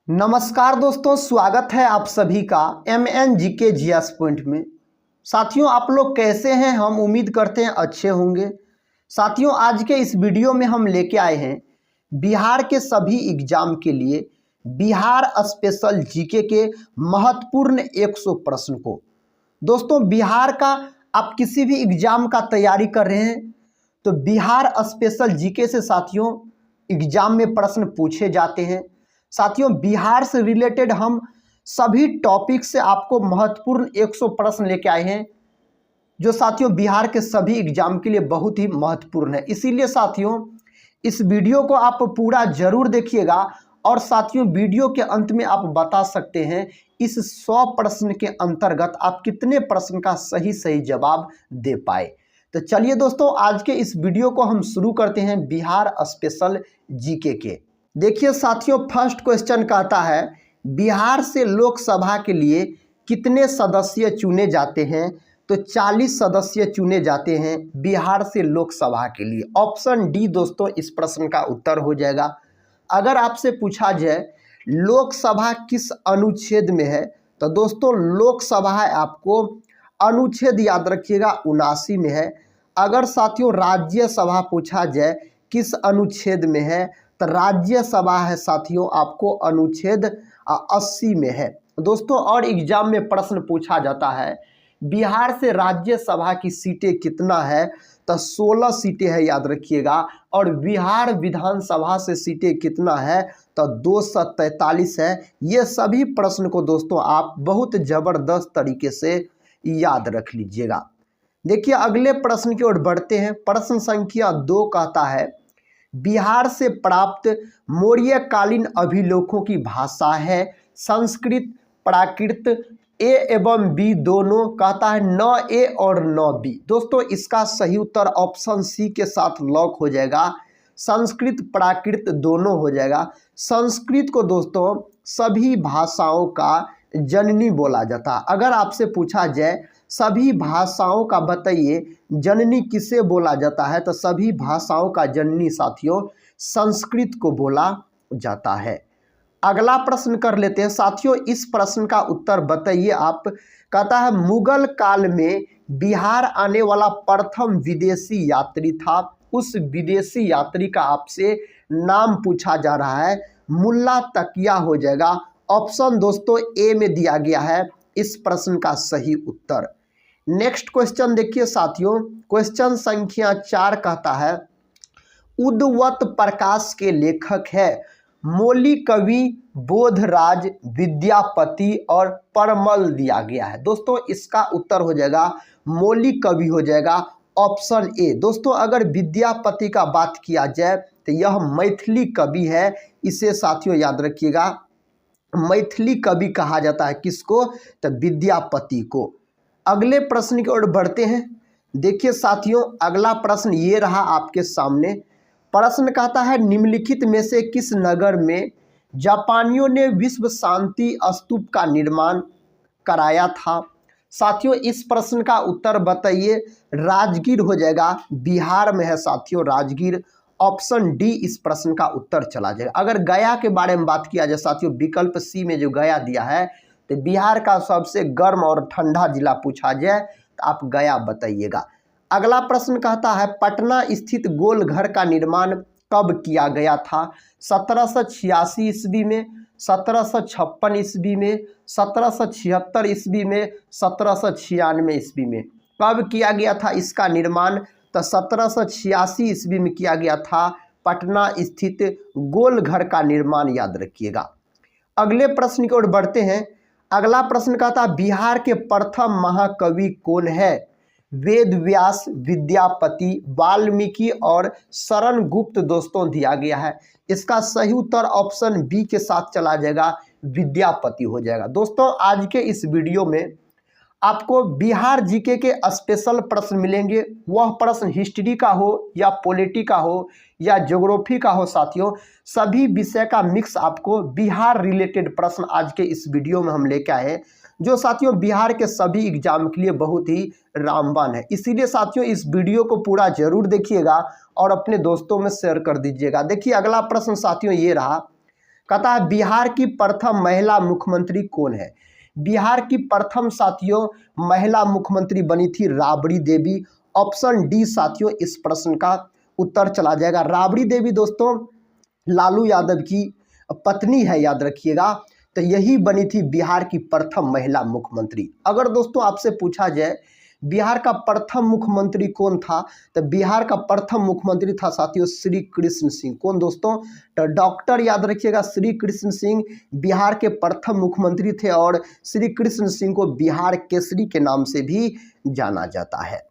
नमस्कार दोस्तों, स्वागत है आप सभी का MNGK GS पॉइंट में। साथियों, आप लोग कैसे हैं? हम उम्मीद करते हैं अच्छे होंगे। साथियों, आज के इस वीडियो में हम लेके आए हैं बिहार के सभी एग्जाम के लिए बिहार स्पेशल जीके के महत्वपूर्ण 100 प्रश्न को। दोस्तों, बिहार का आप किसी भी एग्जाम का तैयारी कर रहे हैं तो बिहार स्पेशल जीके से साथियों एग्जाम में प्रश्न पूछे जाते हैं। साथियों, बिहार से रिलेटेड हम सभी टॉपिक से आपको महत्वपूर्ण 100 प्रश्न लेके आए हैं जो साथियों बिहार के सभी एग्जाम के लिए बहुत ही महत्वपूर्ण है। इसीलिए साथियों इस वीडियो को आप पूरा जरूर देखिएगा और साथियों वीडियो के अंत में आप बता सकते हैं इस 100 प्रश्न के अंतर्गत आप कितने प्रश्न का सही जवाब दे पाए। तो चलिए दोस्तों, आज के इस वीडियो को हम शुरू करते हैं बिहार स्पेशल जीके के। देखिए साथियों, फर्स्ट क्वेश्चन कहता है बिहार से लोकसभा के लिए कितने सदस्य चुने जाते हैं? तो 40 सदस्य चुने जाते हैं बिहार से लोकसभा के लिए। ऑप्शन डी दोस्तों इस प्रश्न का उत्तर हो जाएगा। अगर आपसे पूछा जाए लोकसभा किस अनुच्छेद में है तो दोस्तों लोकसभा है आपको अनुच्छेद याद रखिएगा 79 में है। अगर साथियों राज्यसभा पूछा जाए किस अनुच्छेद में है तो राज्यसभा है साथियों आपको अनुच्छेद 80 में है दोस्तों। और एग्जाम में प्रश्न पूछा जाता है बिहार से राज्यसभा की सीटें कितना है तो 16 सीटें है याद रखिएगा। और बिहार विधानसभा से सीटें कितना है तो 243 है। ये सभी प्रश्न को दोस्तों आप बहुत जबरदस्त तरीके से याद रख लीजिएगा। देखिए अगले प्रश्न की ओर बढ़ते हैं। प्रश्न संख्या 2 कहता है बिहार से प्राप्त मौर्य कालीन अभिलेखों की भाषा है संस्कृत प्राकृत। ए एवं बी दोनों कहता है 9A और 9B। दोस्तों इसका सही उत्तर ऑप्शन सी के साथ लॉक हो जाएगा। संस्कृत प्राकृत दोनों हो जाएगा। संस्कृत को दोस्तों सभी भाषाओं का जननी बोला जाता है। अगर आपसे पूछा जाए सभी भाषाओं का बताइए जननी किसे बोला जाता है तो सभी भाषाओं का जननी साथियों संस्कृत को बोला जाता है। अगला प्रश्न कर लेते हैं साथियों। इस प्रश्न का उत्तर बताइए आप। कहता है मुगल काल में बिहार आने वाला प्रथम विदेशी यात्री था। उस विदेशी यात्री का आपसे नाम पूछा जा रहा है। मुल्ला तकिया हो जाएगा। ऑप्शन दोस्तों ए में दिया गया है इस प्रश्न का सही उत्तर। नेक्स्ट क्वेश्चन देखिए साथियों। क्वेश्चन संख्या 4 कहता है उद्वत प्रकाश के लेखक है मौलिक कवि बोधराज विद्यापति और परमल दिया गया है। दोस्तों इसका उत्तर हो जाएगा मौलिक कवि हो जाएगा ऑप्शन ए। दोस्तों अगर विद्यापति का बात किया जाए तो यह मैथिली कवि है। इसे साथियों याद रखिएगा मैथिली कवि कहा जाता है किसको तो विद्यापति को। अगले प्रश्न की ओर बढ़ते हैं। देखिए साथियों अगला प्रश्न ये रहा आपके सामने। प्रश्न कहता है निम्नलिखित में से किस नगर में जापानियों ने विश्व शांति स्तूप का निर्माण कराया था? साथियों इस प्रश्न का उत्तर बताइए। राजगीर हो जाएगा। बिहार में है साथियों राजगीर। ऑप्शन डी इस प्रश्न का उत्तर चला जाएगा। अगर गया के बारे में बात किया जाए साथियों विकल्प सी में जो गया दिया है तो बिहार का सबसे गर्म और ठंडा जिला पूछा जाए तो आप गया बताइएगा। अगला प्रश्न कहता है पटना स्थित गोल घर का निर्माण कब किया गया था? 1786 ईस्वी में, 1756 ईस्वी में, 1776 ईस्वी में, 1796 ईस्वी में। कब किया गया था इसका निर्माण? तो 1786 ईस्वी में किया गया था पटना स्थित गोल घर का निर्माण याद रखिएगा। अगले प्रश्न की ओर बढ़ते हैं। अगला प्रश्न कहता है बिहार के प्रथम महाकवि कौन है? वेद व्यास, विद्यापति, वाल्मीकि और शरण गुप्त दोस्तों दिया गया है। इसका सही उत्तर ऑप्शन बी के साथ चला जाएगा विद्यापति हो जाएगा। दोस्तों आज के इस वीडियो में आपको बिहार जीके के स्पेशल प्रश्न मिलेंगे। वह प्रश्न हिस्ट्री का हो या पॉलिटी का हो या ज्योग्राफी का हो साथियों सभी विषय का मिक्स आपको बिहार रिलेटेड प्रश्न आज के इस वीडियो में हम लेके आए जो साथियों बिहार के सभी एग्जाम के लिए बहुत ही रामबान है। इसीलिए साथियों इस वीडियो को पूरा जरूर देखिएगा और अपने दोस्तों में शेयर कर दीजिएगा। देखिए अगला प्रश्न साथियों ये रहा। कहता है बिहार की प्रथम महिला मुख्यमंत्री कौन है। बिहार की प्रथम साथियों महिला मुख्यमंत्री बनी थी राबड़ी देवी। ऑप्शन डी साथियों इस प्रश्न का उत्तर चला जाएगा। राबड़ी देवी दोस्तों लालू यादव की पत्नी है, याद रखिएगा। तो यही बनी थी बिहार की प्रथम महिला मुख्यमंत्री। अगर दोस्तों आपसे पूछा जाए बिहार का प्रथम मुख्यमंत्री कौन था, तो बिहार का प्रथम मुख्यमंत्री था साथियों श्री कृष्ण सिंह। कौन दोस्तों? तो डॉक्टर याद रखिएगा, श्री कृष्ण सिंह बिहार के प्रथम मुख्यमंत्री थे और श्री कृष्ण सिंह को बिहार केसरी के नाम से भी जाना जाता है।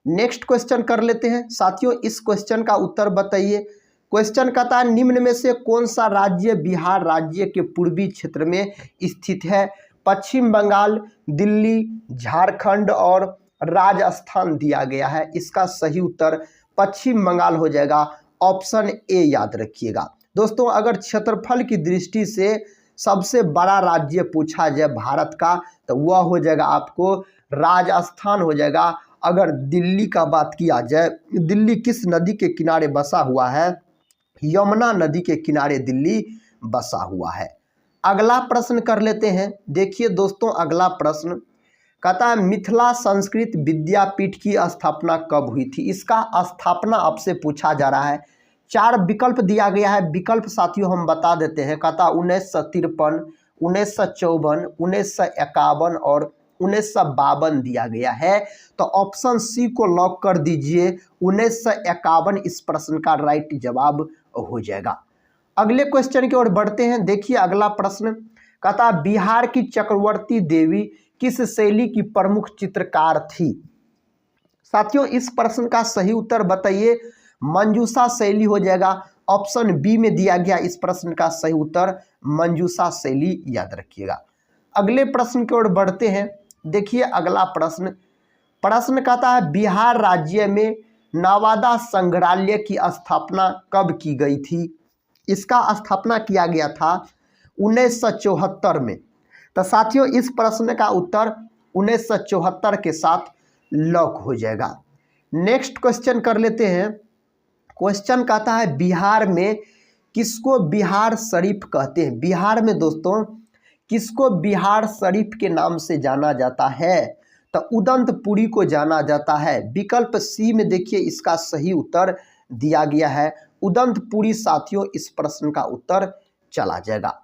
नेक्स्ट क्वेश्चन कर लेते हैं साथियों, इस क्वेश्चन का उत्तर बताइए। क्वेश्चन कहता है निम्न में से कौन सा राज्य बिहार राज्य के पूर्वी क्षेत्र में स्थित है। पश्चिम बंगाल, दिल्ली, झारखंड और राजस्थान दिया गया है। इसका सही उत्तर पश्चिम बंगाल हो जाएगा। ऑप्शन ए याद रखिएगा। दोस्तों अगर क्षेत्रफल की दृष्टि से सबसे बड़ा राज्य पूछा जाए भारत का, तो वह हो जाएगा आपको राजस्थान हो जाएगा। अगर दिल्ली का बात किया जाए, दिल्ली किस नदी के किनारे बसा हुआ है? यमुना नदी के किनारे दिल्ली बसा हुआ है। अगला प्रश्न कर लेते हैं। देखिए दोस्तों अगला प्रश्न कहता है मिथिला संस्कृत विद्यापीठ की स्थापना कब हुई थी। इसका स्थापना आपसे पूछा जा रहा है। 4 विकल्प दिया गया है। विकल्प साथियों हम बता देते हैं। कहता 1953, 1954, 1951 और 1952 दिया गया है। तो ऑप्शन सी को लॉक कर दीजिए। 1951 इस प्रश्न का राइट जवाब हो जाएगा। अगले क्वेश्चन की ओर बढ़ते हैं। देखिए अगला प्रश्न कहता बिहार की चक्रवर्ती देवी किस शैली की प्रमुख चित्रकार थी। साथियों इस प्रश्न का सही उत्तर बताइए। मंजूषा शैली हो जाएगा। ऑप्शन बी में दिया गया इस प्रश्न का सही उत्तर मंजूषा शैली, याद रखिएगा। अगले प्रश्न की ओर बढ़ते हैं। देखिए अगला प्रश्न कहता है बिहार राज्य में नवादा संग्रहालय की स्थापना कब की गई थी। इसका स्थापना किया गया था 1974 में। तो साथियों इस प्रश्न का उत्तर 1974 के साथ लॉक हो जाएगा। नेक्स्ट क्वेश्चन कर लेते हैं। क्वेश्चन कहता है बिहार में किसको बिहार शरीफ कहते हैं। बिहार में दोस्तों किसको बिहार शरीफ के नाम से जाना जाता है। तो उदंतपुरी को जाना जाता है। विकल्प सी में देखिए इसका सही उत्तर दिया गया है उदंतपुरी। साथियों इस प्रश्न का उत्तर चला जाएगा।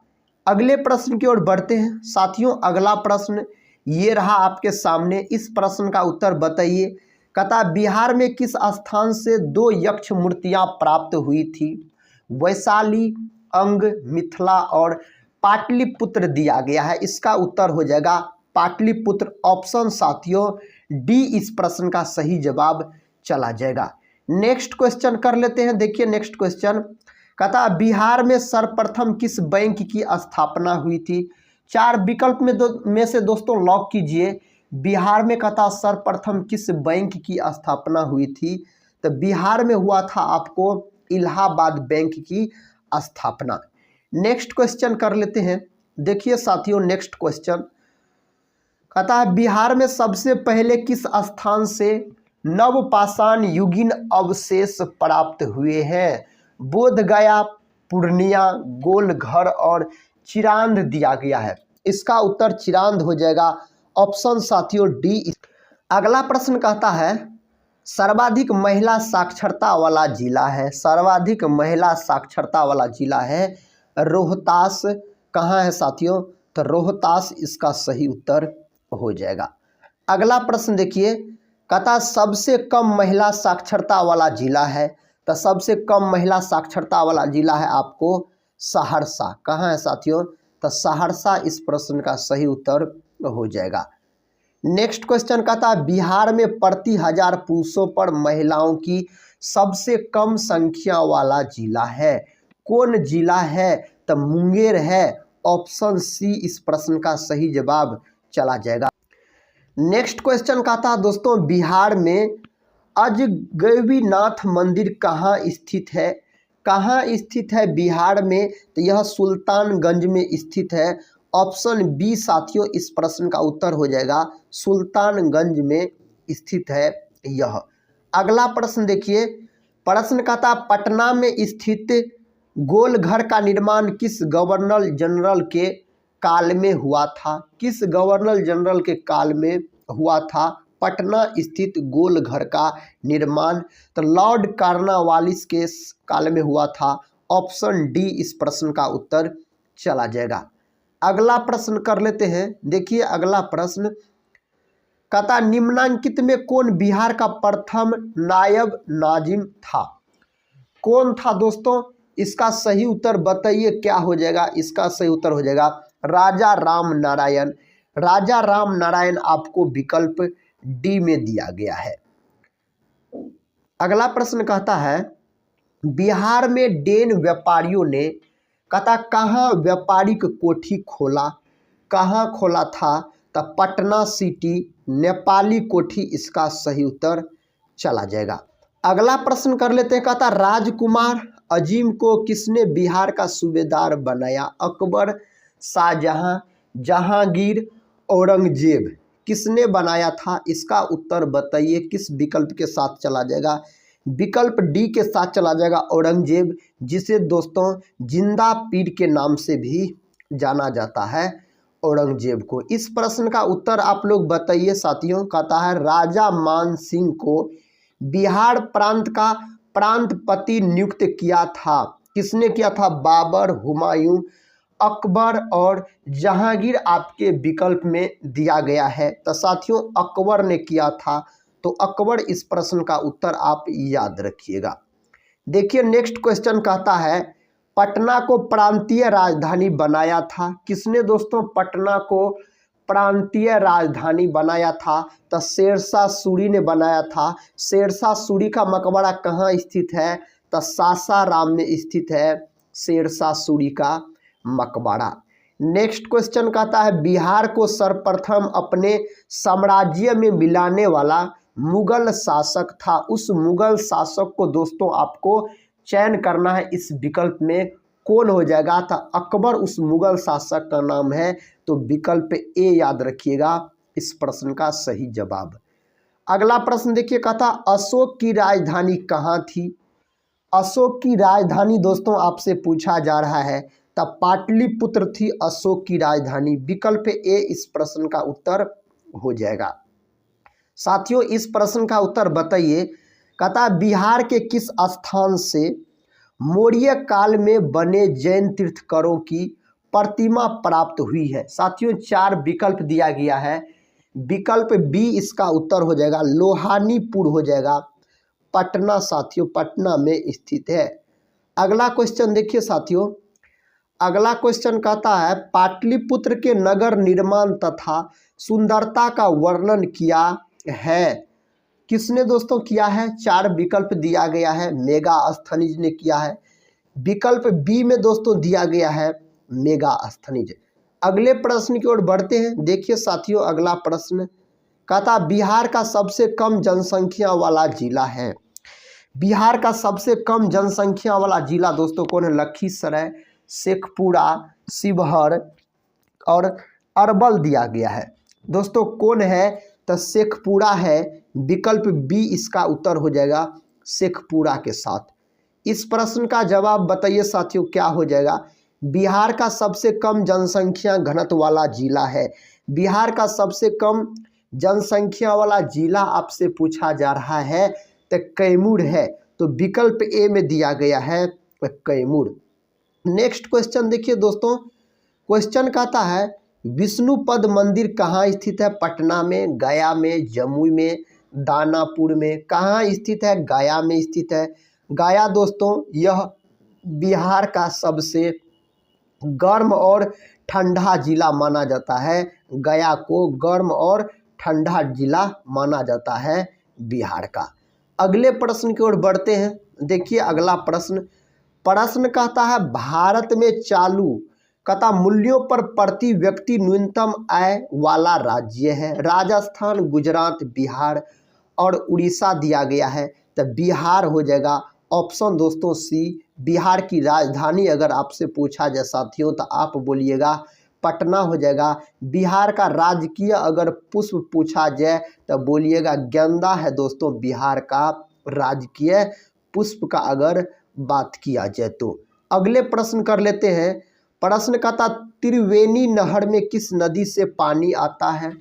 अगले प्रश्न की ओर बढ़ते हैं साथियों। अगला प्रश्न ये रहा आपके सामने। इस प्रश्न का उत्तर बताइए। कहता बिहार में किस स्थान से 2 यक्ष मूर्तियां प्राप्त हुई थी। वैशाली, अंग, मिथिला और पाटलिपुत्र दिया गया है। इसका उत्तर हो जाएगा पाटलिपुत्र। ऑप्शन साथियों डी इस प्रश्न का सही जवाब चला जाएगा। नेक्स्ट क्वेश्चन कर लेते हैं। देखिए नेक्स्ट क्वेश्चन कहता बिहार में सर्वप्रथम किस बैंक की स्थापना हुई थी। 4 विकल्प में से दोस्तों लॉक कीजिए। बिहार में कहता सर्वप्रथम किस बैंक की स्थापना हुई थी। तो बिहार में हुआ था आपको इलाहाबाद बैंक की स्थापना। नेक्स्ट क्वेश्चन कर लेते हैं। देखिए साथियों नेक्स्ट क्वेश्चन कहता है बिहार में सबसे पहले किस स्थान से नवपाषाण युगीन अवशेष प्राप्त हुए हैं। बोधगया, पूर्णिया, गोलघर और चिरांद दिया गया है। इसका उत्तर चिरांद हो जाएगा। ऑप्शन साथियों डी। अगला प्रश्न कहता है सर्वाधिक महिला साक्षरता वाला जिला है। सर्वाधिक महिला साक्षरता वाला जिला है रोहतास। कहाँ है साथियों? तो रोहतास इसका सही उत्तर हो जाएगा। अगला प्रश्न देखिए कहता सबसे कम महिला साक्षरता वाला जिला है। तो सबसे कम महिला साक्षरता वाला जिला है आपको सहरसा। कहाँ है साथियों? तो सहरसा इस प्रश्न का सही उत्तर हो जाएगा। नेक्स्ट क्वेश्चन कहता बिहार में प्रति 1000 पुरुषों पर महिलाओं की सबसे कम संख्या वाला जिला है। कौन जिला है? तो मुंगेर है। ऑप्शन सी इस प्रश्न का सही जवाब चला जाएगा। नेक्स्ट क्वेश्चन कहता दोस्तों बिहार में अजगैबीनाथ मंदिर कहाँ स्थित है। कहाँ स्थित है बिहार में? तो यह सुल्तानगंज में स्थित है। ऑप्शन बी साथियों इस प्रश्न का उत्तर हो जाएगा सुल्तानगंज में स्थित है यह। अगला प्रश्न देखिए। प्रश्न कहता पटना में स्थित गोलघर का निर्माण किस गवर्नर जनरल के काल में हुआ था? किस गवर्नर जनरल के काल में हुआ था पटना स्थित गोलघर का निर्माण? तो लॉर्ड कॉर्नवालिस के काल में हुआ था। ऑप्शन डी इस प्रश्न का उत्तर चला जाएगा। अगला प्रश्न कर लेते हैं। देखिए अगला प्रश्न कहता निम्नांकित में कौन बिहार का प्रथम नायब नाजिम था? कौन था दोस्तों? इसका सही उत्तर बताइए क्या हो जाएगा? इसका सही उत्तर हो जाएगा राजा राम नारायण। राजा राम नारायण आपको विकल्प डी में दिया गया है। अगला प्रश्न कहता है बिहार में डेन व्यापारियों ने कहता कहाँ व्यापारिक कोठी खोला? कहाँ खोला था? तो पटना सिटी नेपाली कोठी इसका सही उत्तर चला जाएगा। अगला प्रश्न कर लेते हैं। कहता राजकुमार अजीम को किसने बिहार का सूबेदार बनाया? अकबर, शाहजहां, जहांगीर, औरंगजेब किसने बनाया था? इसका उत्तर बताइए किस विकल्प के साथ चला जाएगा? विकल्प डी के साथ चला जाएगा औरंगजेब, जिसे दोस्तों जिंदा पीर के नाम से भी जाना जाता है औरंगजेब को। इस प्रश्न का उत्तर आप लोग बताइए साथियों। कहता है राजा मान सिंह को बिहार प्रांत का प्रांतपति नियुक्त किया था। किसने किया था? बाबर, हुमायूं, अकबर और जहांगीर आपके विकल्प में दिया गया है। तो साथियों अकबर ने किया था। तो अकबर इस प्रश्न का उत्तर आप याद रखिएगा। देखिए नेक्स्ट क्वेश्चन कहता है पटना को प्रांतीय राजधानी बनाया था। किसने दोस्तों पटना को प्रांतीय राजधानी बनाया था? तो शेरशाह सूरी ने बनाया था। शेरशाह सूरी का मकबरा कहाँ स्थित है? तो सासाराम में स्थित है शेरशाह सूरी का मकबरा। नेक्स्ट क्वेश्चन कहता है बिहार को सर्वप्रथम अपने साम्राज्य में मिलाने वाला मुगल शासक था। उस मुगल शासक को दोस्तों आपको चयन करना है। इस विकल्प में कौन हो जाएगा? तो अकबर उस मुगल शासक का नाम है। तो विकल्प ए याद रखिएगा इस प्रश्न का सही जवाब। अगला प्रश्न देखिए कहता अशोक की राजधानी कहाँ थी? अशोक की राजधानी दोस्तों आपसे पूछा जा रहा है। तब पाटलिपुत्र थी अशोक की राजधानी। विकल्प ए इस प्रश्न का उत्तर हो जाएगा। साथियों इस प्रश्न का उत्तर बताइए। कहता बिहार के किस स्थान से मौर्य काल में बने जैन तीर्थंकरों की प्रतिमा प्राप्त हुई है? साथियों 4 विकल्प दिया गया है। विकल्प बी इसका उत्तर हो जाएगा लोहानीपुर हो जाएगा। पटना साथियों पटना में स्थित है। अगला क्वेश्चन देखिए साथियों। अगला क्वेश्चन कहता है पाटलिपुत्र के नगर निर्माण तथा सुंदरता का वर्णन किया है। किसने दोस्तों किया है? 4 विकल्प दिया गया है। मेगास्थनीज ने किया है। विकल्प बी में दोस्तों दिया गया है मेगास्थनीज। अगले प्रश्न की ओर बढ़ते हैं। देखिए साथियों अगला प्रश्न कहता बिहार का सबसे कम जनसंख्या वाला जिला है। बिहार का सबसे कम जनसंख्या वाला जिला दोस्तों कौन है? लखीसराय, शेखपुरा, शिवहर और अरवल दिया गया है। दोस्तों कौन है? तो शेखपुरा है। विकल्प बी इसका उत्तर हो जाएगा शेखपुरा के साथ। इस प्रश्न का जवाब बताइए साथियों क्या हो जाएगा? बिहार का सबसे कम जनसंख्या घनत्व वाला जिला है। बिहार का सबसे कम जनसंख्या वाला जिला आपसे पूछा जा रहा है तो कैमूर है। तो विकल्प ए में दिया गया है कैमूर। नेक्स्ट क्वेश्चन देखिए दोस्तों। क्वेश्चन कहता है विष्णुपद मंदिर कहाँ स्थित है? पटना में, गया में, जमुई में, दानापुर में। कहाँ स्थित है? गया में स्थित है। गया दोस्तों यह बिहार का सबसे गर्म और ठंडा जिला माना जाता है। गया को गर्म और ठंडा जिला माना जाता है बिहार का। अगले प्रश्न की ओर बढ़ते हैं। देखिए अगला प्रश्न कहता है भारत में चालू कहता मूल्यों पर प्रति व्यक्ति न्यूनतम आय वाला राज्य है। राजस्थान, गुजरात, बिहार और उड़ीसा दिया गया है। तो बिहार हो जाएगा ऑप्शन दोस्तों सी। बिहार की राजधानी अगर आपसे पूछा जाए साथियों तो आप बोलिएगा पटना हो जाएगा। बिहार का राजकीय अगर पुष्प पूछा जाए तो बोलिएगा गेंदा है दोस्तों बिहार का राजकीय पुष्प का अगर बात किया जाए तो। अगले प्रश्न कर लेते हैं। प्रश्न कहता त्रिवेणी नहर में किस नदी से पानी आता है?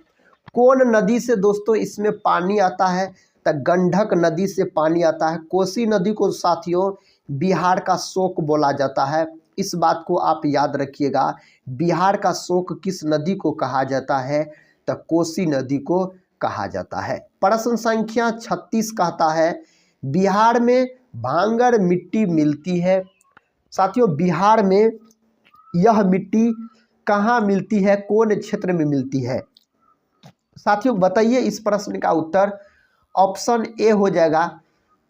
कौन नदी से दोस्तों इसमें पानी आता है? तो गंडक नदी से पानी आता है। कोसी नदी को साथियों बिहार का शोक बोला जाता है, इस बात को आप याद रखिएगा। बिहार का शोक किस नदी को कहा जाता है? तो कोसी नदी को कहा जाता है। प्रश्न संख्या 36 कहता है बिहार में भांगर मिट्टी मिलती है। साथियों बिहार में यह मिट्टी कहाँ मिलती है, कौन क्षेत्र में मिलती है? साथियों बताइए इस प्रश्न का उत्तर। ऑप्शन ए हो जाएगा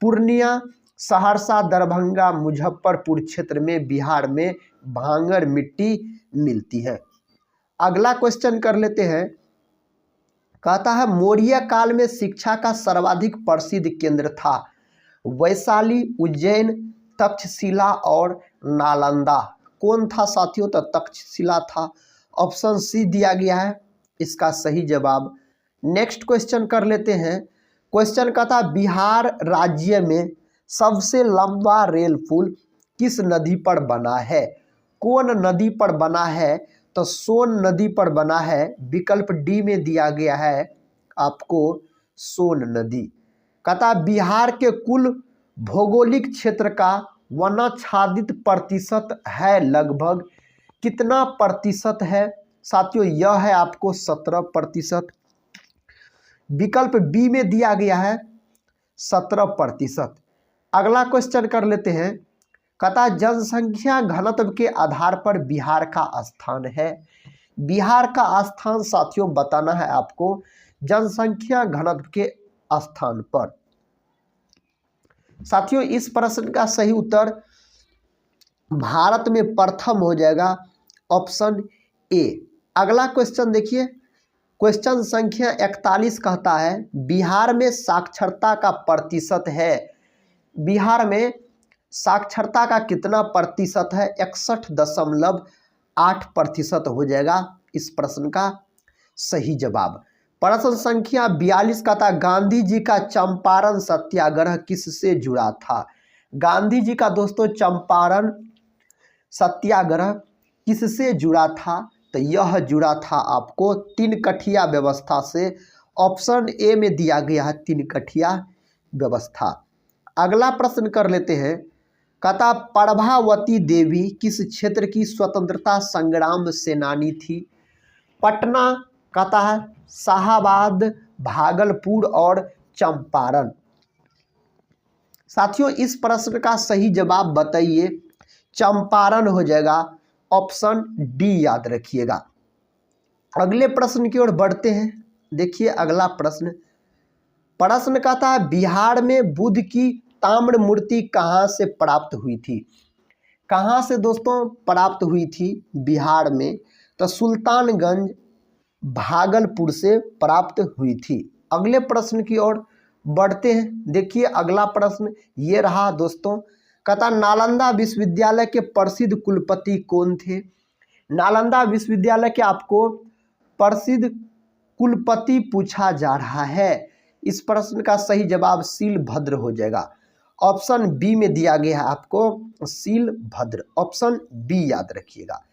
पूर्णिया, सहरसा, दरभंगा, मुजफ्फरपुर क्षेत्र में बिहार में भांगर मिट्टी मिलती है। अगला क्वेश्चन कर लेते हैं। कहता है मौर्य काल में शिक्षा का सर्वाधिक प्रसिद्ध केंद्र था। वैशाली, उज्जैन, तक्षशिला और नालंदा। कौन था साथियों? तो तक्षशिला था। ऑप्शन सी दिया गया है इसका सही जवाब। नेक्स्ट क्वेश्चन कर लेते हैं। क्वेश्चन कहता बिहार राज्य में सबसे लंबा रेल पुल किस नदी पर बना है? कौन नदी पर बना है? तो सोन नदी पर बना है। विकल्प डी में दिया गया है आपको सोन नदी। कहता बिहार के कुल भौगोलिक क्षेत्र का वनाच्छादित प्रतिशत है लगभग कितना प्रतिशत है? साथियों यह है आपको 17%। विकल्प बी में दिया गया है 17%। अगला क्वेश्चन कर लेते हैं। कहता जनसंख्या घनत्व के आधार पर बिहार का स्थान है। बिहार का स्थान साथियों बताना है आपको जनसंख्या घनत्व के स्थान पर। साथियों इस प्रश्न का सही उत्तर भारत में प्रथम हो जाएगा, ऑप्शन ए। अगला क्वेश्चन देखिए। क्वेश्चन संख्या 41 कहता है बिहार में साक्षरता का प्रतिशत है। बिहार में साक्षरता का कितना प्रतिशत है? 61.8% हो जाएगा इस प्रश्न का सही जवाब। प्रश्न संख्या 42 कहता गांधी जी का चंपारण सत्याग्रह किससे जुड़ा था? गांधी जी का दोस्तों चंपारण सत्याग्रह किससे जुड़ा था? तो यह जुड़ा था आपको तीन कठिया व्यवस्था से। ऑप्शन ए में दिया गया है तीन कठिया व्यवस्था। अगला प्रश्न कर लेते हैं। कहता प्रभावती देवी किस क्षेत्र की स्वतंत्रता संग्राम सेनानी थी? पटना, कहता है शाहाबाद, भागलपुर और चंपारण। साथियों इस प्रश्न का सही जवाब बताइए। चंपारण हो जाएगा, ऑप्शन डी याद रखिएगा। अगले प्रश्न की ओर बढ़ते हैं। देखिए अगला प्रश्न कहता है बिहार में बुद्ध की ताम्र मूर्ति कहाँ से प्राप्त हुई थी? कहाँ से दोस्तों प्राप्त हुई थी बिहार में? तो सुल्तानगंज, भागलपुर से प्राप्त हुई थी। अगले प्रश्न की ओर बढ़ते हैं। देखिए अगला प्रश्न ये रहा दोस्तों। कहता नालंदा विश्वविद्यालय के प्रसिद्ध कुलपति कौन थे? नालंदा विश्वविद्यालय के आपको प्रसिद्ध कुलपति पूछा जा रहा है। इस प्रश्न का सही जवाब शीलभद्र हो जाएगा। ऑप्शन बी में दिया गया है आपको शीलभद्र। ऑप्शन बी याद रखिएगा।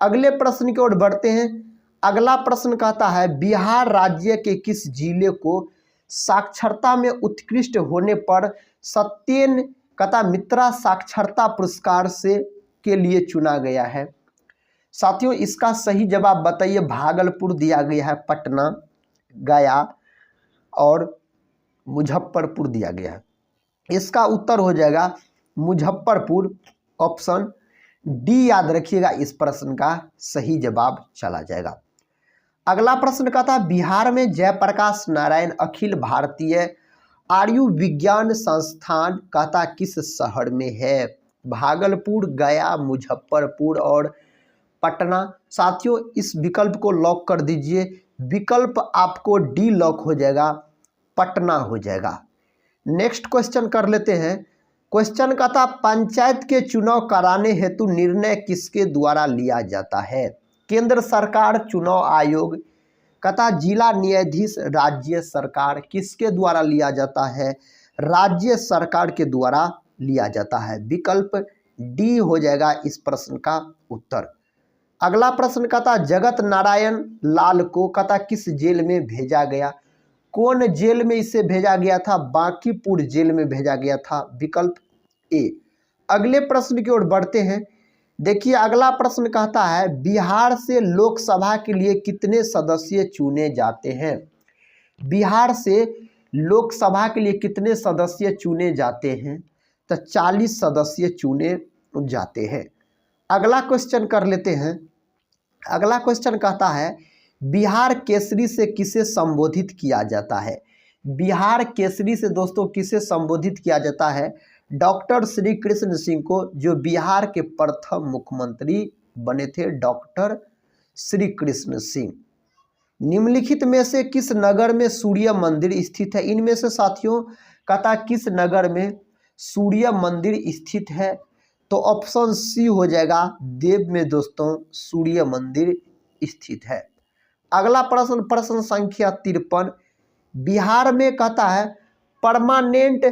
अगले प्रश्न की ओर बढ़ते हैं। अगला प्रश्न कहता है बिहार राज्य के किस जिले को साक्षरता में उत्कृष्ट होने पर सत्येन कहता मित्रा साक्षरता पुरस्कार से के लिए चुना गया है? साथियों इसका सही जवाब बताइए। भागलपुर दिया गया है, पटना, गया और मुजफ्फरपुर दिया गया है। इसका उत्तर हो जाएगा मुजफ्फरपुर। ऑप्शन डी याद रखिएगा, इस प्रश्न का सही जवाब चला जाएगा। अगला प्रश्न कहता है बिहार में जयप्रकाश नारायण अखिल भारतीय आयुर्विज्ञान संस्थान कहता किस शहर में है? भागलपुर, गया, मुजफ्फरपुर और पटना। साथियों इस विकल्प को लॉक कर दीजिए। विकल्प आपको डी लॉक हो जाएगा, पटना हो जाएगा। नेक्स्ट क्वेश्चन कर लेते हैं। क्वेश्चन कहता पंचायत के चुनाव कराने हेतु निर्णय किसके द्वारा लिया जाता है? केंद्र सरकार, चुनाव आयोग, कहता जिला न्यायाधीश, राज्य सरकार। किसके द्वारा लिया जाता है? राज्य सरकार के द्वारा लिया जाता है। विकल्प डी हो जाएगा इस प्रश्न का उत्तर। अगला प्रश्न कहता जगत नारायण लाल को कहता किस जेल में भेजा गया? कौन जेल में इसे भेजा गया था? बांकीपुर जेल में भेजा गया था, विकल्प ए। अगले प्रश्न की ओर बढ़ते हैं। देखिए अगला प्रश्न कहता है बिहार से लोकसभा के लिए कितने सदस्य चुने जाते हैं? बिहार से लोकसभा के लिए कितने सदस्य चुने जाते हैं? तो 40 सदस्य चुने जाते हैं। अगला क्वेश्चन कर लेते हैं। अगला क्वेश्चन कहता है बिहार केसरी से किसे संबोधित किया जाता है? बिहार केसरी से दोस्तों किसे संबोधित किया जाता है? डॉक्टर श्री कृष्ण सिंह को, जो बिहार के प्रथम मुख्यमंत्री बने थे, डॉक्टर श्री कृष्ण सिंह। निम्नलिखित में से किस नगर में सूर्य मंदिर स्थित है? इनमें से साथियों कहता किस नगर में सूर्य मंदिर स्थित है? तो ऑप्शन सी हो जाएगा, देव में दोस्तों सूर्य मंदिर स्थित है। अगला प्रश्न, प्रश्न संख्या 53, बिहार में कहता है परमानेंट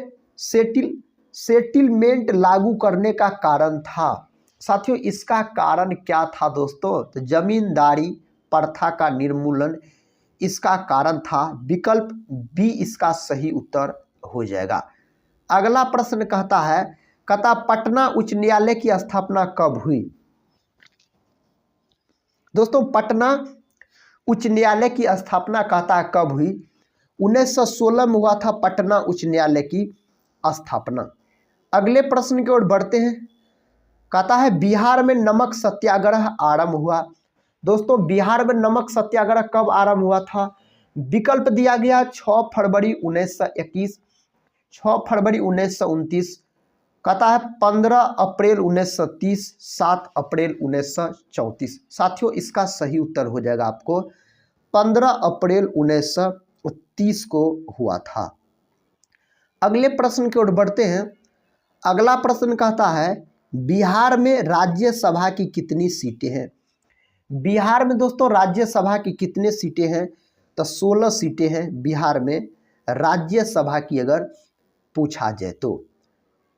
सेटलमेंट लागू करने का कारण था। साथियों इसका कारण क्या था दोस्तों? तो जमींदारी प्रथा का निर्मूलन इसका कारण था, विकल्प बी इसका सही उत्तर हो जाएगा। अगला प्रश्न कहता है पटना उच्च न्यायालय की स्थापना कब हुई? दोस्तों पटना उच्च न्यायालय की स्थापना कहता है कब हुई? 1916 में हुआ था पटना उच्च न्यायालय की स्थापना। अगले प्रश्न की ओर बढ़ते हैं। कहता है बिहार में नमक सत्याग्रह आरंभ हुआ। दोस्तों बिहार में नमक सत्याग्रह कब आरंभ हुआ था? विकल्प दिया गया 6 फरवरी 1921, 6 फरवरी 1929, कहता है 15 अप्रैल 1930, 7 अप्रैल 1934। साथियों इसका सही उत्तर हो जाएगा आपको 15 अप्रैल 1930 को हुआ था। अगले प्रश्न की ओर बढ़ते हैं। अगला प्रश्न कहता है बिहार में राज्यसभा की कितनी सीटें हैं? बिहार में दोस्तों राज्यसभा की कितने सीटें हैं? तो 16 सीटें हैं बिहार में राज्यसभा की, अगर पूछा जाए तो।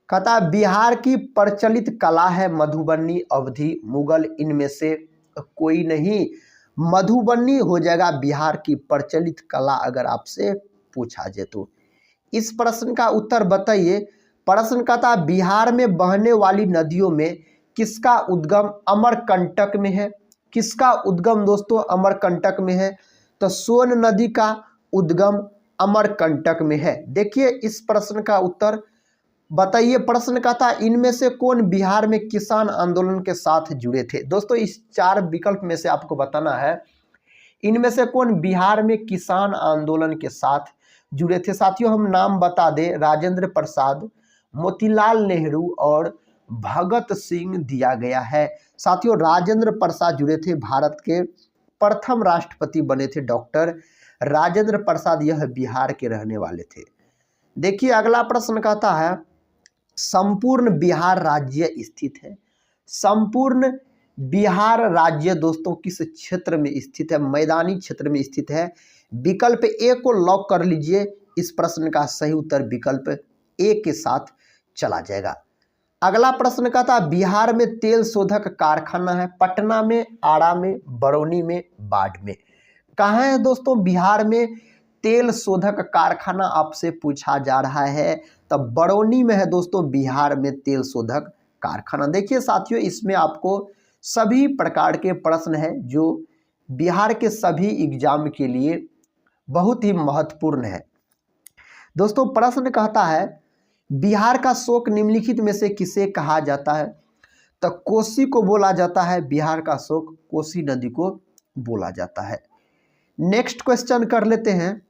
कहता बिहार की प्रचलित कला है मधुबनी, अवधी, मुगल, इनमें से कोई नहीं। मधुबनी हो जाएगा बिहार की प्रचलित कला, अगर आपसे पूछा जाए तो। इस प्रश्न का उत्तर बताइए। प्रश्न कहता बिहार में बहने वाली नदियों में किसका उद्गम अमरकंटक में है? किसका उद्गम दोस्तों अमरकंटक में है? तो सोन नदी का उद्गम अमरकंटक में है। देखिए इस प्रश्न का उत्तर बताइए। प्रश्न कहता इनमें से कौन बिहार में किसान आंदोलन के साथ जुड़े थे? दोस्तों इस 4 विकल्प में से आपको बताना है इनमें से कौन बिहार में किसान आंदोलन के साथ जुड़े थे। साथियों हम नाम बता दें, राजेंद्र प्रसाद, मोतीलाल नेहरू और भगत सिंह दिया गया है। साथियों राजेंद्र प्रसाद जुड़े थे, भारत के प्रथम राष्ट्रपति बने थे डॉक्टर राजेंद्र प्रसाद, यह बिहार के रहने वाले थे। देखिए अगला प्रश्न कहता है संपूर्ण बिहार राज्य स्थित है। संपूर्ण बिहार राज्य दोस्तों किस क्षेत्र में स्थित है? मैदानी क्षेत्र में स्थित है। विकल्प ए को लॉक कर लीजिए। इस प्रश्न का सही उत्तर विकल्प ए के साथ चला जाएगा। अगला प्रश्न कहता है बिहार में तेल शोधक कारखाना है पटना में, आरा में, बरौनी में, बाढ़ में। कहाँ है दोस्तों बिहार में तेल शोधक कारखाना? आपसे पूछा जा रहा है। तब बरौनी में है दोस्तों बिहार में तेल शोधक कारखाना। देखिए साथियों इसमें आपको सभी प्रकार के प्रश्न हैं जो बिहार के सभी एग्जाम के लिए बहुत ही महत्वपूर्ण है। दोस्तों प्रश्न कहता है बिहार का शोक निम्नलिखित में से किसे कहा जाता है? तो कोसी को बोला जाता है। बिहार का शोक कोसी नदी को बोला जाता है। नेक्स्ट क्वेश्चन कर लेते हैं।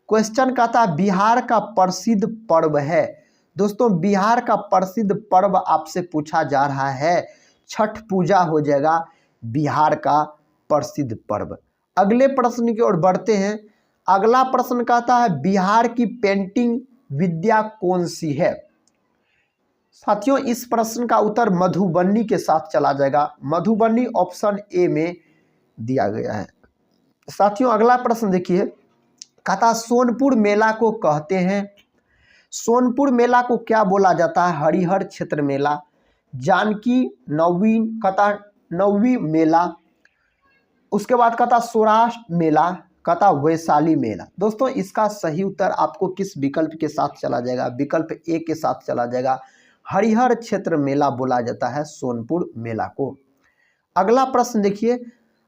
क्वेश्चन कहता है बिहार का प्रसिद्ध पर्व है। दोस्तों बिहार का प्रसिद्ध पर्व आपसे पूछा जा रहा है। छठ पूजा हो जाएगा बिहार का प्रसिद्ध पर्व। अगले प्रश्न की ओर बढ़ते हैं। अगला प्रश्न कहता है बिहार की पेंटिंग विद्या कौन सी है? साथियों इस प्रश्न का उत्तर मधुबनी के साथ चला जाएगा। मधुबनी ऑप्शन ए में दिया गया है। साथियों अगला प्रश्न देखिए, कहता सोनपुर मेला को कहते हैं। सोनपुर मेला को क्या बोला जाता है? हरिहर क्षेत्र मेला, जानकी नवीन कहता नववी मेला, उसके बाद कहता सौराष्ट्र मेला, कहता वैशाली मेला। दोस्तों इसका सही उत्तर आपको किस विकल्प के साथ चला जाएगा? विकल्प ए के साथ चला जाएगा। हरिहर क्षेत्र मेला बोला जाता है सोनपुर मेला को। अगला प्रश्न देखिए,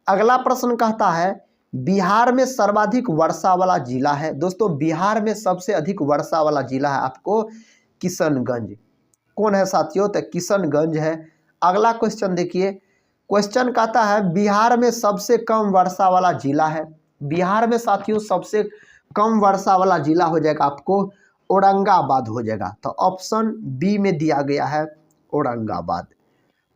अगला प्रश्न कहता है बिहार में सर्वाधिक वर्षा वाला जिला है। दोस्तों बिहार में सबसे अधिक वर्षा वाला जिला है आपको किशनगंज। कौन है साथियों? तो किशनगंज है। अगला क्वेश्चन देखिए, क्वेश्चन कहता है बिहार में सबसे कम वर्षा वाला जिला है। बिहार में साथियों सबसे कम वर्षा वाला जिला हो जाएगा आपको औरंगाबाद हो जाएगा। तो ऑप्शन बी में दिया गया है औरंगाबाद।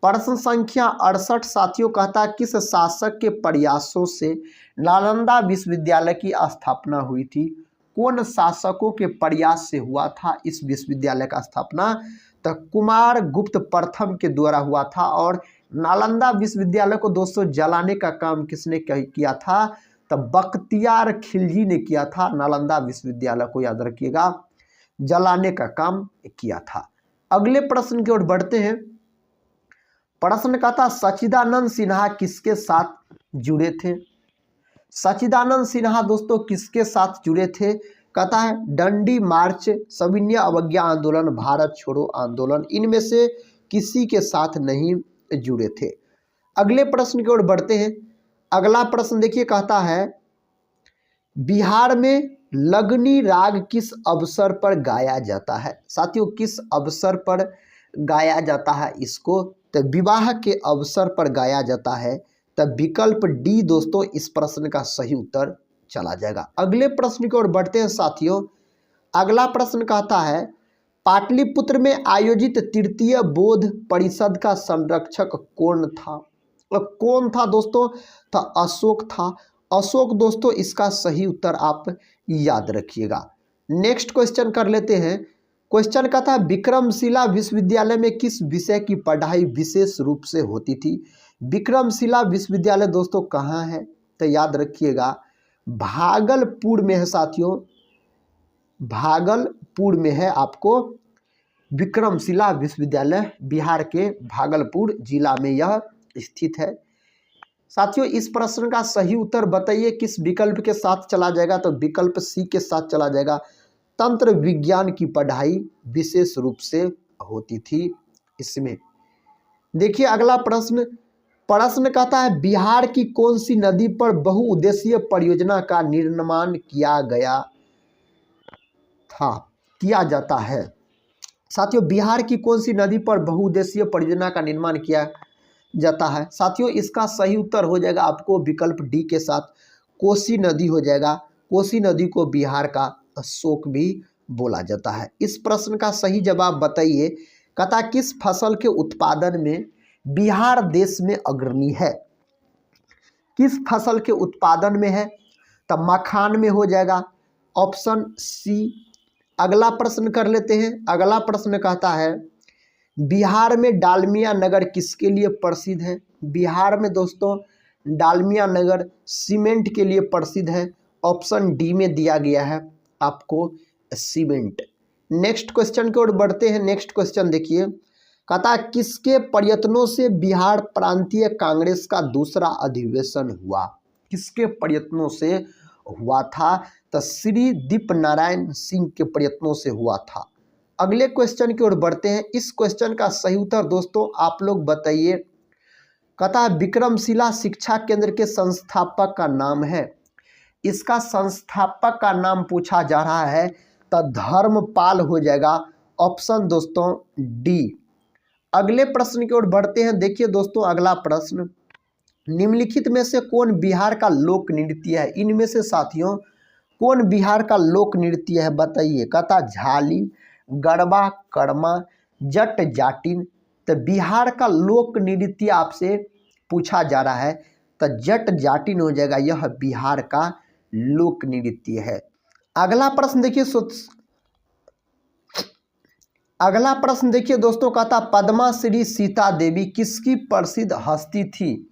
प्रश्न संख्या 68 साथियों कहता है किस शासक के प्रयासों से नालंदा विश्वविद्यालय की स्थापना हुई थी? कौन शासकों के प्रयास से हुआ था इस विश्वविद्यालय का स्थापना? तो कुमार गुप्त प्रथम के द्वारा हुआ था। और नालंदा विश्वविद्यालय को दोस्तों जलाने का काम किसने किया था? तो बख्तियार खिलजी ने किया था। नालंदा विश्वविद्यालय को याद रखिएगा, जलाने का काम किया था। अगले प्रश्न की ओर बढ़ते हैं। प्रश्न का था सच्चिदानंद सिन्हा किसके साथ जुड़े थे? सच्चिदानंद सिन्हा दोस्तों किसके साथ जुड़े थे? कहता है डंडी मार्च, सविनय अवज्ञा आंदोलन, भारत छोड़ो आंदोलन, इनमें से किसी के साथ नहीं जुड़े थे। अगले प्रश्न की ओर बढ़ते हैं। अगला प्रश्न देखिए, कहता है बिहार में लगनी राग किस अवसर पर गाया जाता है? साथियों किस अवसर पर गाया जाता है इसको? तो विवाह के अवसर पर गाया जाता है। तब विकल्प डी दोस्तों इस प्रश्न का सही उत्तर चला जाएगा। अगले प्रश्न की ओर बढ़ते हैं साथियों। अगला प्रश्न कहता है पाटलिपुत्र में आयोजित तृतीय बौद्ध परिषद का संरक्षक कौन था? कौन था दोस्तों? तो अशोक था। अशोक दोस्तों इसका सही उत्तर आप याद रखिएगा। नेक्स्ट क्वेश्चन कर लेते हैं। क्वेश्चन का था विक्रमशिला विश्वविद्यालय में किस विषय की पढ़ाई विशेष रूप से होती थी? विक्रमशिला विश्वविद्यालय दोस्तों कहाँ है? तो याद रखिएगा भागलपुर में है साथियों, भागलपुर में है आपको विक्रमशिला विश्वविद्यालय। बिहार के भागलपुर जिला में यह स्थित है। साथियों इस प्रश्न का सही उत्तर बताइए किस विकल्प के साथ चला जाएगा? तो विकल्प सी के साथ चला जाएगा। तंत्र विज्ञान की पढ़ाई विशेष रूप से होती थी इसमें। देखिए अगला प्रश्न कहता है बिहार की कौन सी नदी पर बहुउद्देशीय परियोजना का निर्माण किया जाता है? साथियों बिहार की कौन सी नदी पर बहुउद्देशीय परियोजना का निर्माण किया जाता है? साथियों इसका सही उत्तर हो जाएगा आपको विकल्प डी के साथ कोसी नदी हो जाएगा। कोसी नदी को बिहार का अशोक भी बोला जाता है। इस प्रश्न का सही जवाब बताइए। कहता किस फसल के उत्पादन में बिहार देश में अग्रणी है? किस फसल के उत्पादन में है? तब मखान में हो जाएगा, ऑप्शन सी। अगला प्रश्न कर लेते हैं। अगला प्रश्न कहता है बिहार में डालमिया नगर किसके लिए प्रसिद्ध है? बिहार में दोस्तों डालमिया नगर सीमेंट के लिए प्रसिद्ध है। ऑप्शन डी में दिया गया है आपको सीमेंट। नेक्स्ट क्वेश्चन की ओर बढ़ते हैं। नेक्स्ट क्वेश्चन देखिए, कहता है किसके प्रयत्नों से बिहार प्रांतीय कांग्रेस का दूसरा अधिवेशन हुआ? किसके प्रयत्नों से हुआ था? तो श्री दीपनारायण सिंह के प्रयत्नों से हुआ था। अगले क्वेश्चन की ओर बढ़ते हैं। इस क्वेश्चन का सही उत्तर दोस्तों आप लोग बताइए। कहता है विक्रमशिला शिक्षा केंद्र के संस्थापक का नाम है। इसका संस्थापक का नाम पूछा जा रहा है तो धर्मपाल हो जाएगा, ऑप्शन दोस्तों डी। अगले प्रश्न की ओर बढ़ते हैं। देखिए दोस्तों अगला प्रश्न, निम्नलिखित में से कौन बिहार का लोक नृत्य है? इनमें से साथियों कौन बिहार का लोक नृत्य है बताइए। कहता झाली, गरबा, कर्मा, जट जाटिन। तो बिहार का लोक नृत्य आपसे पूछा जा रहा है तो जट जाटिन हो जाएगा, यह बिहार का लोक नृत्य है। अगला प्रश्न देखिए अगला प्रश्न देखिए दोस्तों, कहता पद्मा श्री सीता देवी किसकी प्रसिद्ध हस्ती थी?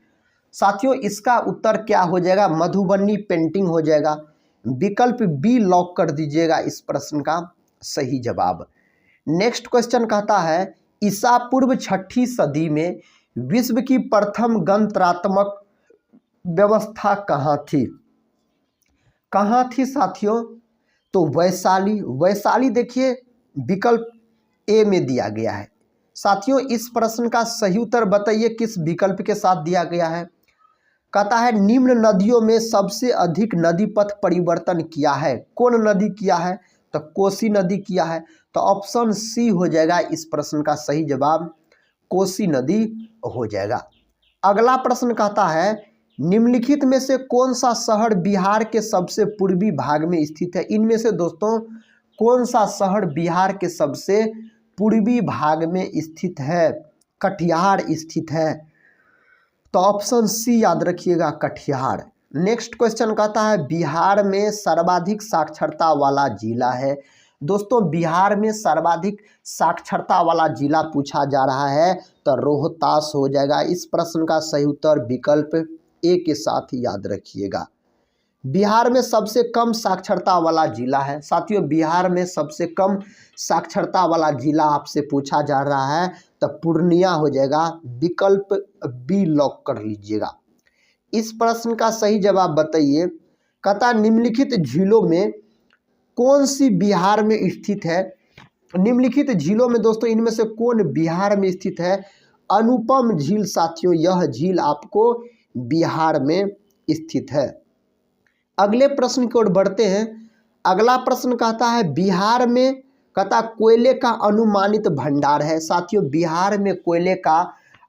साथियों इसका उत्तर क्या हो जाएगा? मधुबनी पेंटिंग हो जाएगा। विकल्प बी लॉक कर दीजिएगा इस प्रश्न का सही जवाब। नेक्स्ट क्वेश्चन कहता है ईसा पूर्व 6ठी सदी में विश्व की प्रथम गणतंत्रात्मक व्यवस्था कहाँ थी? कहाँ थी साथियों? तो वैशाली। वैशाली देखिए विकल्प ए में दिया गया है। साथियों इस प्रश्न का सही उत्तर बताइए किस विकल्प के साथ दिया गया है। कहता है निम्न नदियों में सबसे अधिक नदी पथ परिवर्तन किया है, कौन नदी किया है? तो कोसी नदी किया है। तो ऑप्शन सी हो जाएगा इस प्रश्न का सही जवाब, कोसी नदी हो जाएगा। अगला प्रश्न कहता है निम्नलिखित में से कौन सा शहर बिहार के सबसे पूर्वी भाग में स्थित है? इनमें से दोस्तों कौन सा शहर बिहार के सबसे पूर्वी भाग में स्थित है? कटिहार स्थित है। तो ऑप्शन सी याद रखिएगा, कटिहार। नेक्स्ट क्वेश्चन कहता है बिहार में सर्वाधिक साक्षरता वाला जिला है। दोस्तों बिहार में सर्वाधिक साक्षरता वाला जिला पूछा जा रहा है तो रोहतास हो जाएगा। इस प्रश्न का सही उत्तर विकल्प ए के साथ याद रखिएगा। बिहार में सबसे कम साक्षरता वाला जिला है। साथियों बिहार में सबसे कम साक्षरता वाला जिला आपसे पूछा जा रहा है तो पूर्णिया हो जाएगा। विकल्प बी लॉक कर लीजिएगा। इस प्रश्न का सही जवाब बताइए। कहता निम्नलिखित झीलों में कौन सी बिहार में स्थित है? निम्नलिखित झीलों में दोस्तों इनमें से कौन बिहार में स्थित है? अनुपम झील साथियों, यह झील आपको बिहार में स्थित है। अगले प्रश्न की ओर बढ़ते हैं। अगला प्रश्न कहता है बिहार में कहता कोयले का अनुमानित भंडार है। साथियों बिहार में कोयले का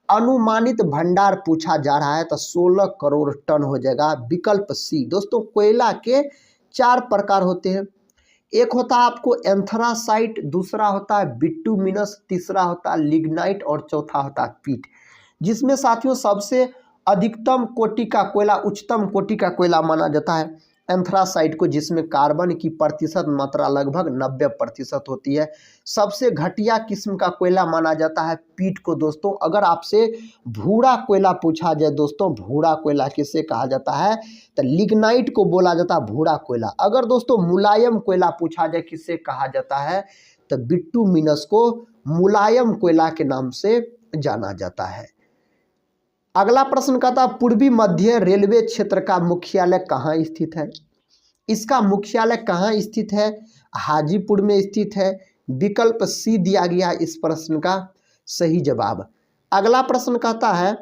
अनुमानित भंडार पूछा जा रहा है तो 16 करोड़ टन हो जाएगा। विकल्प सी। दोस्तों कोयला के 4 प्रकार होते हैं। एक होता है आपको एंथ्रासाइट, दूसरा होता है बिटुमिनस, तीसरा होता है लिग्नाइट और चौथा होता है पीट। जिसमें साथियों सबसे अधिकतम कोटि का कोयला, उच्चतम कोटि का कोयला माना जाता है एंथ्रासाइट को, जिसमें कार्बन की प्रतिशत मात्रा लगभग 90% होती है। सबसे घटिया किस्म का कोयला माना जाता है पीट को। दोस्तों अगर आपसे भूरा कोयला पूछा जाए, दोस्तों भूरा कोयला किसे कहा जाता है? तो लिग्नाइट को बोला जाता है भूरा कोयला। अगर दोस्तों मुलायम कोयला पूछा जाए किसे कहा जाता है? तो बिटुमिनस को मुलायम कोयला के नाम से जाना जाता है। अगला प्रश्न कहता पूर्वी मध्य रेलवे क्षेत्र का मुख्यालय कहाँ स्थित है? इसका मुख्यालय कहाँ स्थित है? हाजीपुर में स्थित है। विकल्प सी दिया गया इस प्रश्न का सही जवाब। अगला प्रश्न कहता है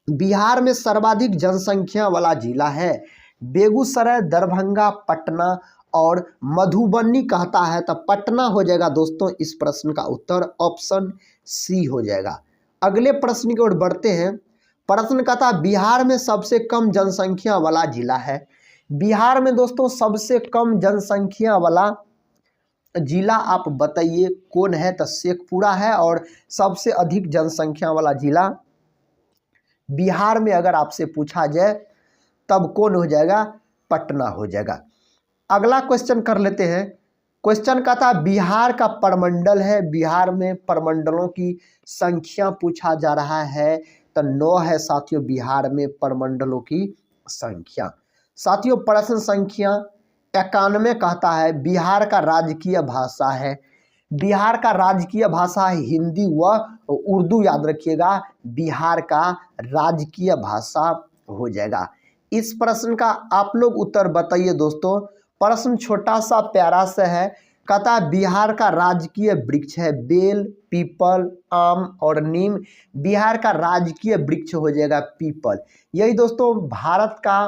बिहार में सर्वाधिक जनसंख्या वाला जिला है। बेगूसराय, दरभंगा, पटना और मधुबनी कहता है तो पटना हो जाएगा दोस्तों। इस प्रश्न का उत्तर ऑप्शन सी हो जाएगा। अगले प्रश्न की ओर बढ़ते हैं। प्रश्न कहता बिहार में सबसे कम जनसंख्या वाला जिला है। बिहार में दोस्तों सबसे कम जनसंख्या वाला जिला आप बताइए कौन है? तो शेखपुरा है। और सबसे अधिक जनसंख्या वाला जिला बिहार में अगर आपसे पूछा जाए तब कौन हो जाएगा? पटना हो जाएगा। अगला क्वेश्चन कर लेते हैं। क्वेश्चन कहता बिहार का प्रमंडल है। बिहार में प्रमंडलों की संख्या पूछा जा रहा है तो 9 है साथियों बिहार में प्रमंडलों की संख्या। साथियों प्रश्न संख्या 91 कहता है बिहार का राजकीय भाषा है। बिहार का राजकीय भाषा है हिंदी व उर्दू, याद रखिएगा बिहार का राजकीय भाषा हो जाएगा। इस प्रश्न का आप लोग उत्तर बताइए दोस्तों। प्रश्न छोटा सा प्यारा सा है। कहता बिहार का राजकीय वृक्ष है बेल, पीपल, आम और नीम। बिहार का राजकीय वृक्ष हो जाएगा पीपल। यही दोस्तों भारत का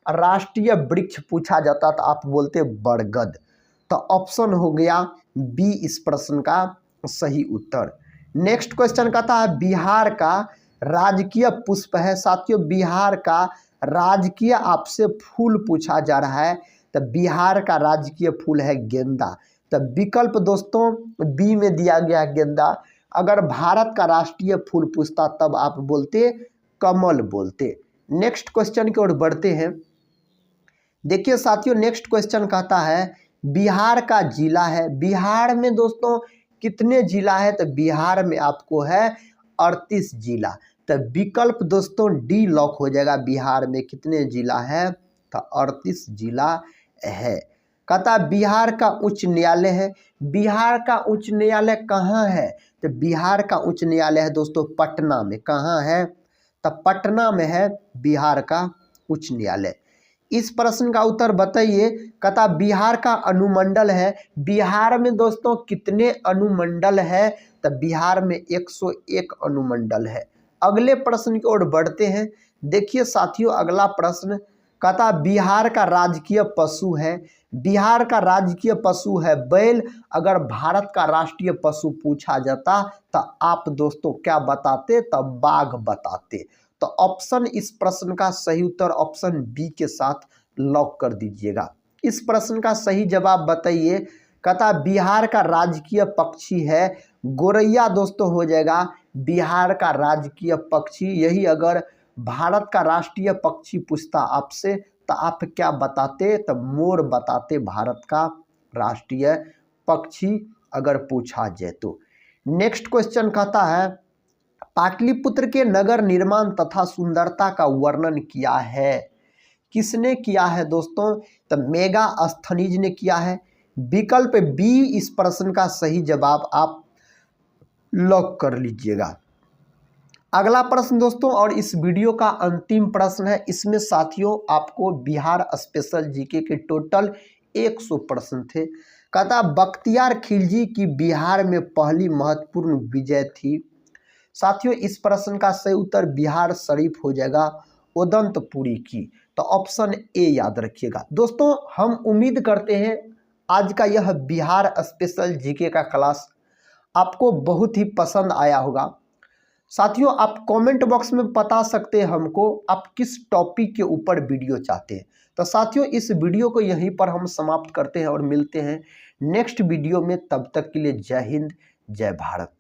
राष्ट्रीय वृक्ष पूछा जाता तो आप बोलते बरगद। तो ऑप्शन हो गया बी इस प्रश्न का सही उत्तर। नेक्स्ट क्वेश्चन कहता है बिहार का राजकीय पुष्प है। साथियों बिहार का राजकीय आपसे फूल पूछा जा रहा है तो बिहार का राजकीय फूल है गेंदा। तो विकल्प दोस्तों बी में दिया गया गेंदा। अगर भारत का राष्ट्रीय फूल पूछता तब आप बोलते कमल बोलते। नेक्स्ट क्वेश्चन की ओर बढ़ते हैं। देखिए साथियों नेक्स्ट क्वेश्चन कहता है बिहार का जिला है। बिहार में दोस्तों कितने जिला है? तो बिहार में आपको है 38 जिला। तो विकल्प दोस्तों डी लॉक हो जाएगा। बिहार में कितने जिला है? तो 38 जिला है। कहता बिहार का उच्च न्यायालय है। बिहार का उच्च न्यायालय कहाँ है? तो बिहार का उच्च न्यायालय है दोस्तों पटना में। कहाँ है? तो पटना में है बिहार का उच्च न्यायालय। इस प्रश्न का उत्तर बताइए। कहता बिहार का अनुमंडल है। बिहार में दोस्तों कितने अनुमंडल है? तो बिहार में 101 अनुमंडल है। अगले प्रश्न की ओर बढ़ते हैं। देखिए साथियों अगला प्रश्न कहता बिहार का राजकीय पशु है। बिहार का राजकीय पशु है बैल। अगर भारत का राष्ट्रीय पशु पूछा जाता तो आप दोस्तों क्या बताते? तो बाघ बताते। तो ऑप्शन इस प्रश्न का सही उत्तर ऑप्शन बी के साथ लॉक कर दीजिएगा। इस प्रश्न का सही जवाब बताइए। कहता बिहार का राजकीय पक्षी है गोरैया दोस्तों हो जाएगा बिहार का राजकीय पक्षी। यही अगर भारत का राष्ट्रीय पक्षी पूछता आपसे तो आप क्या बताते? तो मोर बताते भारत का राष्ट्रीय पक्षी अगर पूछा जाए तो। नेक्स्ट क्वेश्चन कहता है पाटलिपुत्र के नगर निर्माण तथा सुंदरता का वर्णन किया है। किसने किया है दोस्तों? तो मेगास्थनीज ने किया है। विकल्प बी इस प्रश्न का सही जवाब आप लॉक कर लीजिएगा। अगला प्रश्न दोस्तों और इस वीडियो का अंतिम प्रश्न है। इसमें साथियों आपको बिहार स्पेशल जीके के टोटल 100 प्रश्न थे। कहता बख्तियार खिलजी की बिहार में पहली महत्वपूर्ण विजय थी। साथियों इस प्रश्न का सही उत्तर बिहार शरीफ हो जाएगा उदंतपुरी की। तो ऑप्शन ए याद रखिएगा। दोस्तों हम उम्मीद करते हैं आज का यह बिहार स्पेशल जीके का क्लास आपको बहुत ही पसंद आया होगा। साथियों आप कमेंट बॉक्स में बता सकते हैं हमको आप किस टॉपिक के ऊपर वीडियो चाहते हैं। तो साथियों इस वीडियो को यहीं पर हम समाप्त करते हैं और मिलते हैं नेक्स्ट वीडियो में। तब तक के लिए जय हिंद जय भारत।